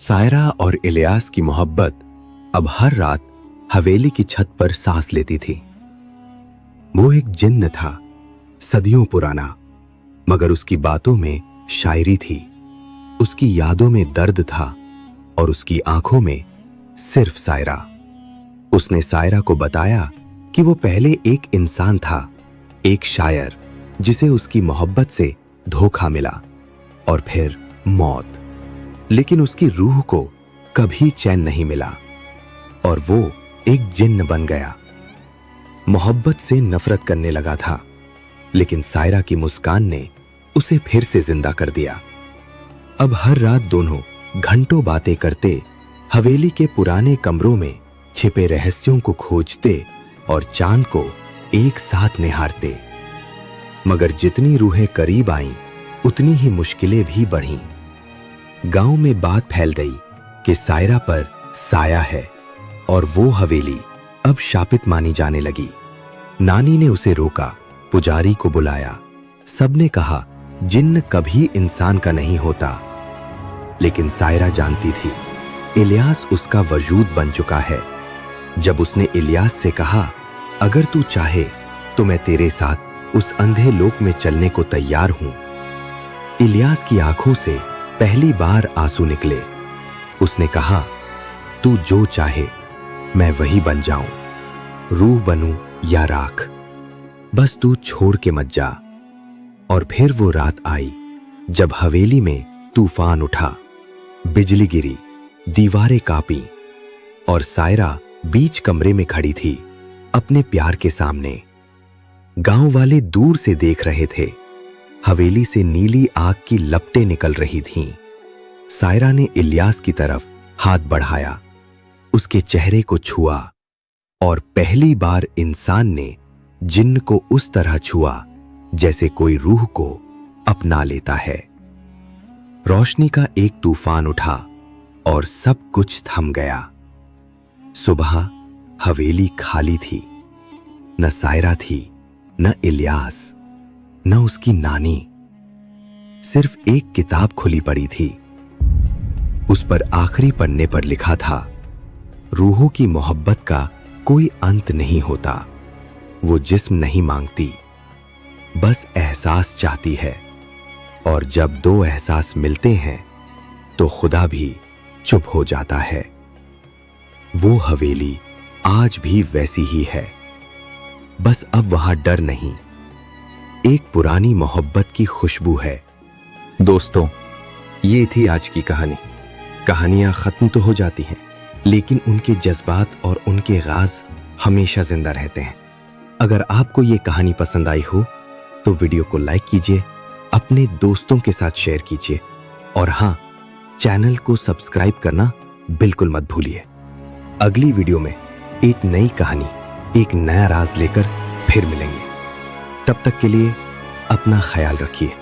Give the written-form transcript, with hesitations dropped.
सायरा और इलियास की मोहब्बत अब हर रात हवेली की छत पर सांस लेती थी। वो एक जिन्न था, सदियों पुराना, मगर उसकी बातों में शायरी थी, उसकी यादों में दर्द था और उसकी आंखों में सिर्फ सायरा। उसने सायरा को बताया कि वो पहले एक इंसान था, एक शायर जिसे उसकी मोहब्बत से धोखा मिला और फिर मौत। लेकिन उसकी रूह को कभी चैन नहीं मिला और वो एक जिन्न बन गया। मोहब्बत से नफरत करने लगा था, लेकिन सायरा की मुस्कान ने उसे फिर से जिंदा कर दिया। अब हर रात दोनों घंटों बातें करते, हवेली के पुराने कमरों में छिपे रहस्यों को खोजते और चांद को एक साथ निहारते। मगर जितनी रूहें करीब आईं, उतनी ही मुश्किलें भी बढ़ीं। गांव में बात फैल गई कि सायरा पर साया है और वो हवेली अब शापित मानी जाने लगी। नानी ने उसे रोका, पुजारी को बुलाया। सबने कहा जिन्न कभी इंसान का नहीं होता, लेकिन सायरा जानती थी इलियास उसका वजूद बन चुका है। जब उसने इलियास से कहा, अगर तू चाहे तो मैं तेरे साथ उस अंधे लोक में चलने को तैयार हूं, इलियास की आंखों से पहली बार आंसू निकले। उसने कहा, तू जो चाहे मैं वही बन जाऊं, रूह बनूं या राख, बस तू छोड़ के मत जा। और फिर वो रात आई जब हवेली में तूफान उठा, बिजली गिरी, दीवारें कांपी और सायरा बीच कमरे में खड़ी थी अपने प्यार के सामने। गांव वाले दूर से देख रहे थे, हवेली से नीली आग की लपटें निकल रही थीं। सायरा ने इलियास की तरफ हाथ बढ़ाया, उसके चेहरे को छुआ और पहली बार इंसान ने जिन्न को उस तरह छुआ जैसे कोई रूह को अपना लेता है। रोशनी का एक तूफान उठा और सब कुछ थम गया। सुबह हवेली खाली थी, न सायरा थी, न इलियास, न उसकी नानी। सिर्फ एक किताब खुली पड़ी थी। उस पर आखिरी पन्ने पर लिखा था, रूहों की मोहब्बत का कोई अंत नहीं होता। वो जिस्म नहीं मांगती, बस एहसास चाहती है। और जब दो एहसास मिलते हैं तो खुदा भी चुप हो जाता है। वो हवेली आज भी वैसी ही है, बस अब वहां डर नहीं, एक पुरानी मोहब्बत की खुशबू है। दोस्तों, ये थी आज की कहानी। कहानियां खत्म तो हो जाती हैं, लेकिन उनके जज्बात और उनके राज हमेशा जिंदा रहते हैं। अगर आपको ये कहानी पसंद आई हो तो वीडियो को लाइक कीजिए, अपने दोस्तों के साथ शेयर कीजिए और हाँ, चैनल को सब्सक्राइब करना बिल्कुल मत भूलिए। अगली वीडियो में एक नई कहानी, एक नया राज लेकर फिर मिलेंगे। तब तक के लिए अपना ख्याल रखिए।